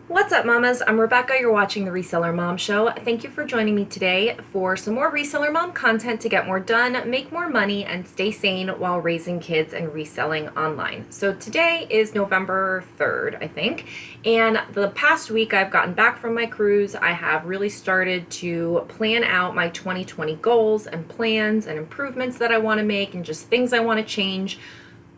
What's up, mamas? I'm Rebecca. You're watching the Reseller Mom Show. Thank you for joining me today for some more Reseller Mom content to get more done, make more money, and stay sane while raising kids and reselling online. So today is November 3rd, I think, and the past week I've gotten back from my cruise. I have really started to plan out my 2020 goals and plans and improvements that I want to make and just things I want to change,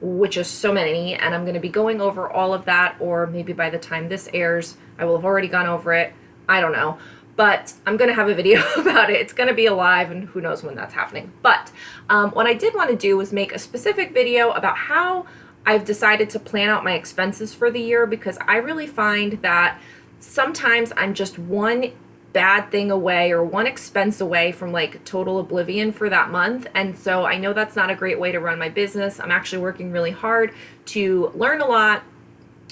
which is so many, and I'm going to be going over all of that, or maybe by the time this airs, I will have already gone over it. I don't know, but I'm going to have a video about it. It's going to be alive, and who knows when that's happening. But what I did want to do was make a specific video about how I've decided to plan out my expenses for the year, because I really find that sometimes I'm just one bad thing away or one expense away from like total oblivion for that month. And so I know that's not a great way to run my business. I'm actually working really hard to learn a lot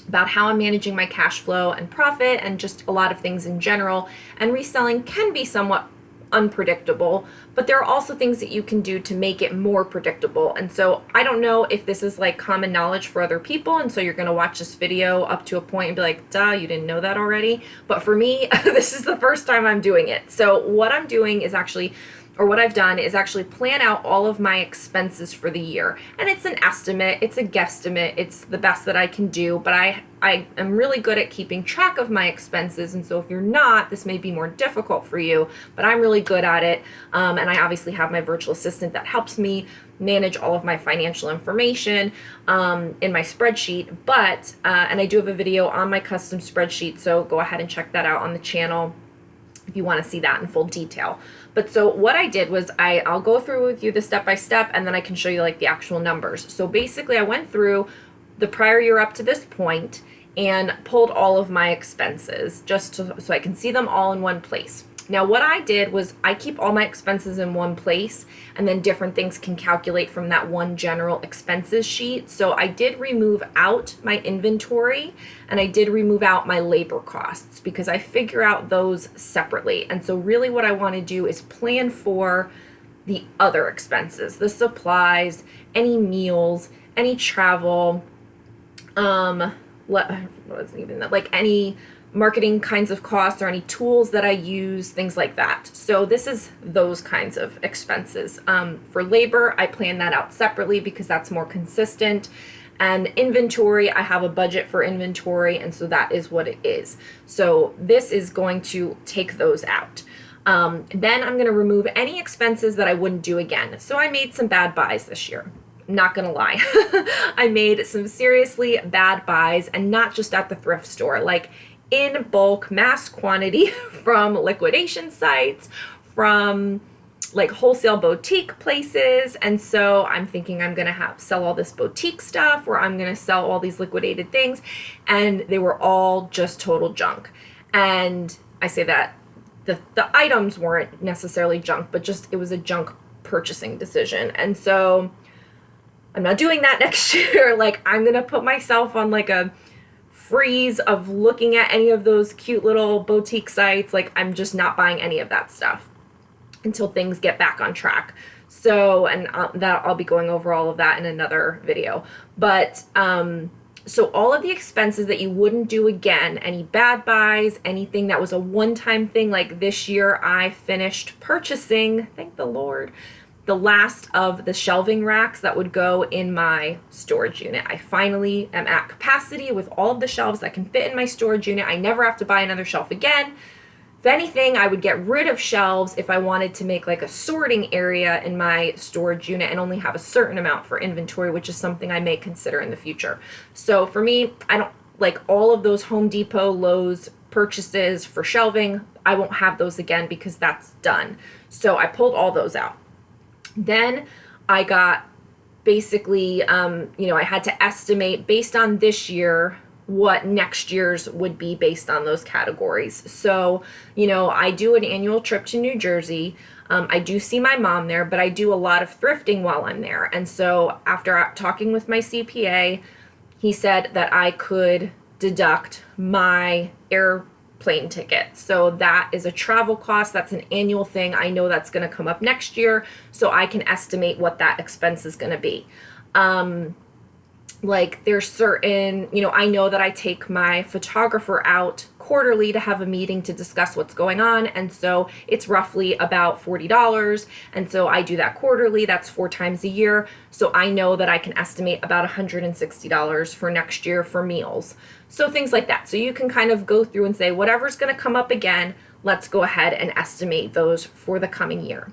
about how I'm managing my cash flow and profit and just a lot of things in general. And reselling can be somewhat unpredictable, but there are also things that you can do to make it more predictable. And so I don't know if this is like common knowledge for other people, and so you're going to watch this video up to a point and be like, duh, you didn't know that already. But for me, this is the first time I'm doing it. So what I'm doing is actually, or what I've done is actually plan out all of my expenses for the year. And it's an estimate, it's a guesstimate, it's the best that I can do, but I am really good at keeping track of my expenses. And so if you're not, this may be more difficult for you, but I'm really good at it. And I obviously have my virtual assistant that helps me manage all of my financial information in my spreadsheet. But, and I do have a video on my custom spreadsheet, so go ahead and check that out on the channel if you want to see that in full detail. But so what I did was I'll go through with you the step-by-step, and then I can show you like the actual numbers. So basically I went through the prior year up to this point and pulled all of my expenses just so I can see them all in one place. Now what I did was I keep all my expenses in one place, and then different things can calculate from that one general expenses sheet. So I did remove out my inventory, and I did remove out my labor costs because I figure out those separately. And so really what I want to do is plan for the other expenses, the supplies, any meals, any travel, what wasn't even that, like any marketing kinds of costs or any tools that I use, things like that. So this is those kinds of expenses. For labor, I plan that out separately because that's more consistent. And inventory, I have a budget for inventory, and so that is what it is. So this is going to take those out. Then I'm going to remove any expenses that I wouldn't do again. So I made some bad buys this year. Not gonna lie. I made some seriously bad buys, and not just at the thrift store, like in bulk, mass quantity from liquidation sites, from like wholesale boutique places. And so I'm thinking I'm gonna sell all this boutique stuff, or I'm gonna sell all these liquidated things, and they were all just total junk. And I say that the items weren't necessarily junk, but just it was a junk purchasing decision. And so I'm not doing that next year. Like, I'm gonna put myself on like a freeze of looking at any of those cute little boutique sites. Like, I'm just not buying any of that stuff until things get back on track. So, and that I'll be going over all of that in another video. But so all of the expenses that you wouldn't do again, any bad buys, anything that was a one-time thing, like this year I finished purchasing, thank the Lord, the last of the shelving racks that would go in my storage unit. I finally am at capacity with all of the shelves that can fit in my storage unit. I never have to buy another shelf again. If anything, I would get rid of shelves if I wanted to make like a sorting area in my storage unit and only have a certain amount for inventory, which is something I may consider in the future. So for me, I don't like all of those Home Depot, Lowe's purchases for shelving. I won't have those again because that's done. So I pulled all those out. Then I got basically, I had to estimate based on this year what next year's would be based on those categories. So, I do an annual trip to New Jersey. I do see my mom there, but I do a lot of thrifting while I'm there. And so after talking with my CPA, he said that I could deduct my airplane ticket. So that is a travel cost. That's an annual thing. I know that's going to come up next year, so I can estimate what that expense is going to be. Like there's certain, I know that I take my photographer out quarterly to have a meeting to discuss what's going on. And so it's roughly about $40. And so I do that quarterly. That's 4 times a year. So I know that I can estimate about $160 for next year for meals. So things like that. So you can kind of go through and say, whatever's going to come up again, let's go ahead and estimate those for the coming year.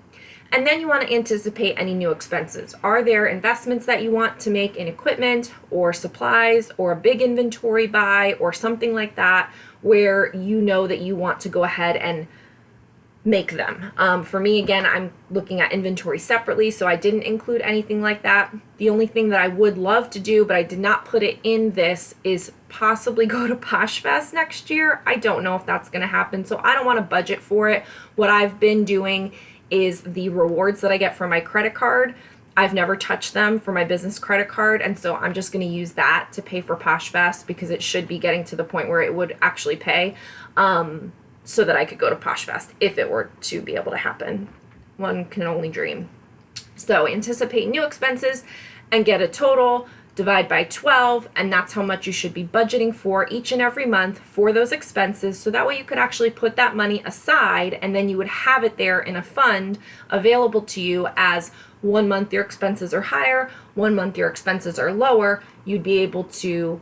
And then you want to anticipate any new expenses. Are there investments that you want to make in equipment or supplies or a big inventory buy or something like that where you know that you want to go ahead and make them? For me, again, I'm looking at inventory separately, so I didn't include anything like that. The only thing that I would love to do, but I did not put it in this, is possibly go to Posh Fest next year. I don't know if that's going to happen, so I don't want to budget for it. What I've been doing is the rewards that I get from my credit card. I've never touched them for my business credit card, and so I'm just going to use that to pay for Posh Fest because it should be getting to the point where it would actually pay, so that I could go to Posh Fest if it were to be able to happen. One can only dream. So anticipate new expenses and get a total, divide by 12, and that's how much you should be budgeting for each and every month for those expenses. So that way you could actually put that money aside, and then you would have it there in a fund available to you as 1 month your expenses are higher, 1 month your expenses are lower. You'd be able to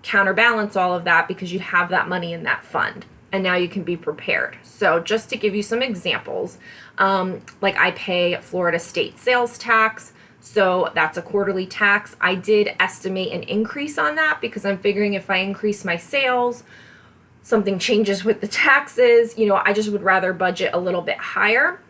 counterbalance all of that because you have that money in that fund. And now you can be prepared. So just to give you some examples, like I pay Florida state sales tax. So that's a quarterly tax. I did estimate an increase on that because I'm figuring if I increase my sales, something changes with the taxes. I just would rather budget a little bit higher.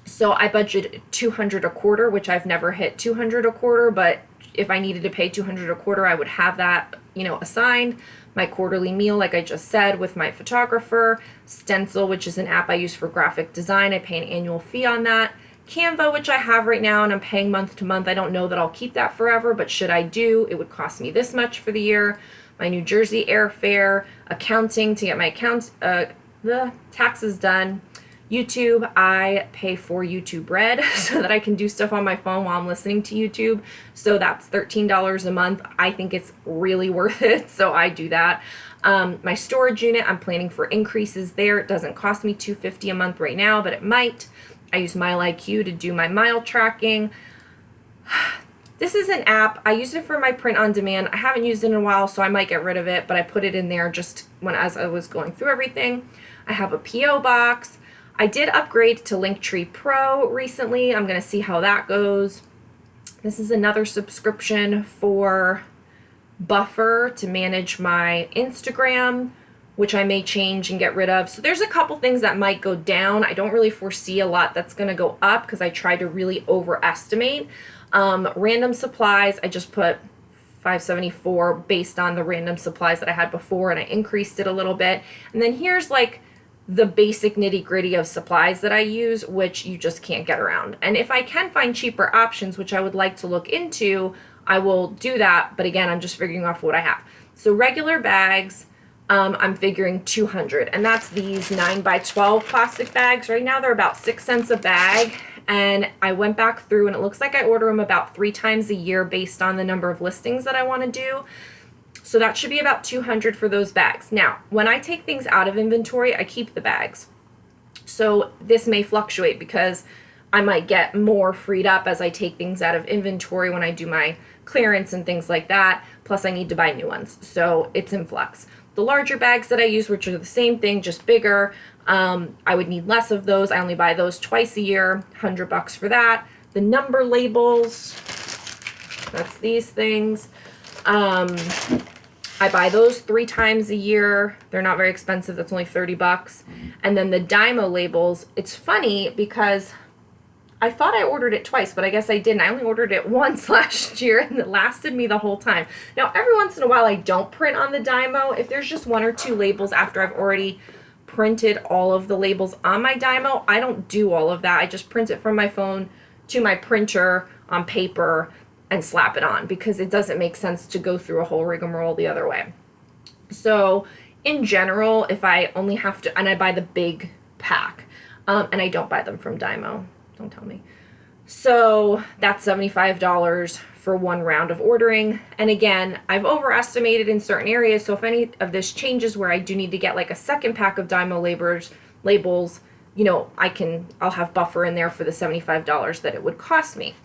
So I budgeted $200 a quarter, which I've never hit $200 a quarter, but if I needed to pay $200 a quarter, I would have that, assigned. My quarterly meal, like I just said, with my photographer. Stencil, which is an app I use for graphic design. I pay an annual fee on that. Canva, which I have right now, and I'm paying month to month. I don't know that I'll keep that forever, but should I do, it would cost me this much for the year. My New Jersey airfare, accounting to get my the taxes done. YouTube, I pay for YouTube Red so that I can do stuff on my phone while I'm listening to YouTube. So that's $13 a month. I think it's really worth it, so I do that. My storage unit, I'm planning for increases there. It doesn't cost me $250 a month right now, but it might. I use MileIQ to do my mile tracking. This is an app. I used it for my print on demand. I haven't used it in a while, so I might get rid of it, but I put it in there just as I was going through everything. I have a PO box. I did upgrade to Linktree Pro recently. I'm going to see how that goes. This is another subscription for Buffer to manage my Instagram, which I may change and get rid of. So there's a couple things that might go down. I don't really foresee a lot that's going to go up because I try to really overestimate. Random supplies, I just put $574 based on the random supplies that I had before, and I increased it a little bit. And then here's like the basic nitty-gritty of supplies that I use, which you just can't get around. And if I can find cheaper options, which I would like to look into, I will do that. But again, I'm just figuring off what I have. So regular bags, I'm figuring $200, and that's these 9x12 plastic bags. Right now they're about 6 cents a bag, and I went back through, and it looks like I order them about 3 times a year based on the number of listings that I want to do. So that should be about $200 for those bags. Now, when I take things out of inventory, I keep the bags. So this may fluctuate because I might get more freed up as I take things out of inventory when I do my clearance and things like that. Plus I need to buy new ones. So it's in flux. The larger bags that I use, which are the same thing, just bigger, I would need less of those. I only buy those twice a year, $100 for that. The number labels, that's these things. I buy those 3 times a year. They're not very expensive. That's only $30. And then the Dymo labels, it's funny because I thought I ordered it twice, but I guess I didn't. I only ordered it once last year, and it lasted me the whole time. Now, every once in a while, I don't print on the Dymo. If there's just 1 or 2 labels after I've already printed all of the labels on my Dymo, I don't do all of that. I just print it from my phone to my printer on paper and slap it on because it doesn't make sense to go through a whole rigmarole the other way. So in general, if I only have to, and I buy the big pack, and I don't buy them from Dymo, don't tell me. So that's $75 for one round of ordering. And again, I've overestimated in certain areas. So if any of this changes where I do need to get like a second pack of Dymo labels, I'll have buffer in there for the $75 that it would cost me.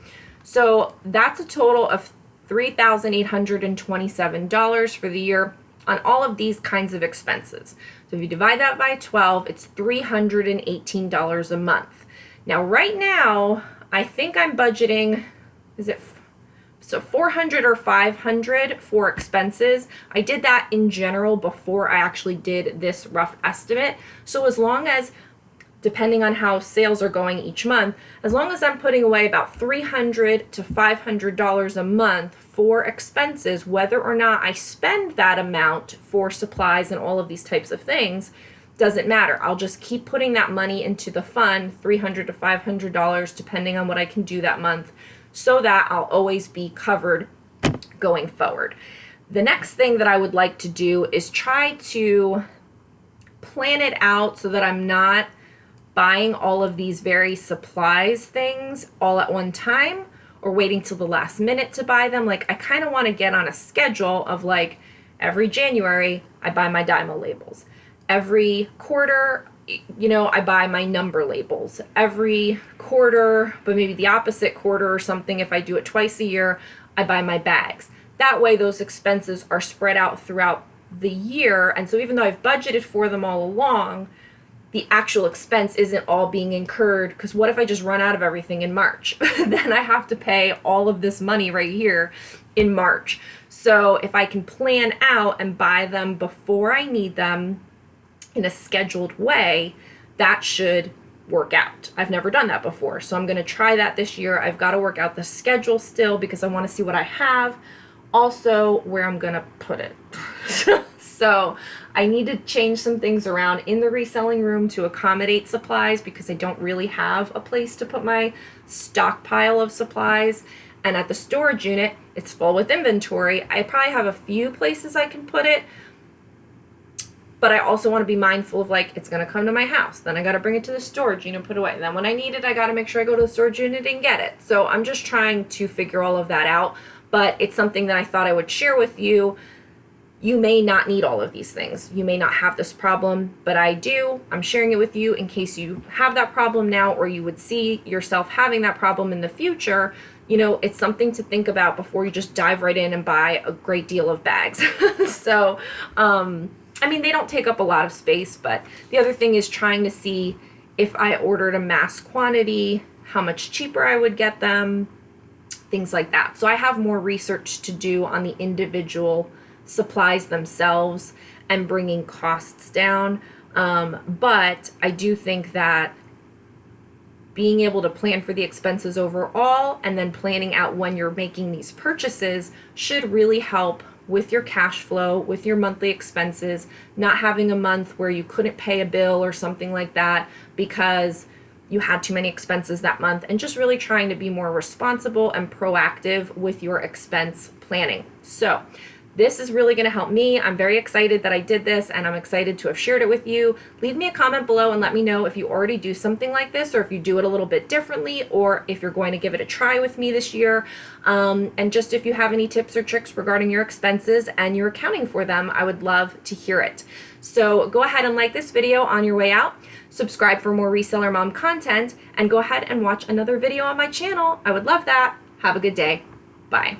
So that's a total of $3,827 for the year on all of these kinds of expenses. So if you divide that by 12, it's $318 a month. Now, right now, I think I'm budgeting, so 400 or 500 for expenses. I did that in general before I actually did this rough estimate. So as long as, depending on how sales are going each month, as long as I'm putting away about $300 to $500 a month for expenses, whether or not I spend that amount for supplies and all of these types of things, doesn't matter. I'll just keep putting that money into the fund, $300 to $500, depending on what I can do that month, so that I'll always be covered going forward. The next thing that I would like to do is try to plan it out so that I'm not buying all of these very supplies things all at one time or waiting till the last minute to buy them. Like, I kind of want to get on a schedule of like every January I buy my Dymo labels. Every quarter, I buy my number labels. Every quarter, but maybe the opposite quarter or something, if I do it twice a year, I buy my bags. That way those expenses are spread out throughout the year. And so even though I've budgeted for them all along, the actual expense isn't all being incurred, because what if I just run out of everything in March? Then I have to pay all of this money right here in March. So if I can plan out and buy them before I need them in a scheduled way, that should work out. I've never done that before, so I'm going to try that this year. I've got to work out the schedule still because I want to see what I have, also where I'm going to put it. So I need to change some things around in the reselling room to accommodate supplies, because I don't really have a place to put my stockpile of supplies. And at the storage unit, it's full with inventory. I probably have a few places I can put it, but I also want to be mindful of, like, it's going to come to my house. Then I got to bring it to the storage unit, put it away. Then when I need it, I got to make sure I go to the storage unit and get it. So I'm just trying to figure all of that out. But it's something that I thought I would share with you. You may not need all of these things. You may not have this problem, but I do. I'm sharing it with you in case you have that problem now, or you would see yourself having that problem in the future. It's something to think about before you just dive right in and buy a great deal of bags. So, they don't take up a lot of space, but the other thing is trying to see if I ordered a mass quantity, how much cheaper I would get them, things like that. So I have more research to do on the individual supplies themselves and bringing costs down. But I do think that being able to plan for the expenses overall and then planning out when you're making these purchases should really help with your cash flow, with your monthly expenses, not having a month where you couldn't pay a bill or something like that because you had too many expenses that month, and just really trying to be more responsible and proactive with your expense planning. So this is really going to help me. I'm very excited that I did this, and I'm excited to have shared it with you. Leave me a comment below and let me know if you already do something like this, or if you do it a little bit differently, or if you're going to give it a try with me this year. And just if you have any tips or tricks regarding your expenses and you're accounting for them, I would love to hear it. So go ahead and like this video on your way out. Subscribe for more Reseller Mom content, and go ahead and watch another video on my channel. I would love that. Have a good day. Bye.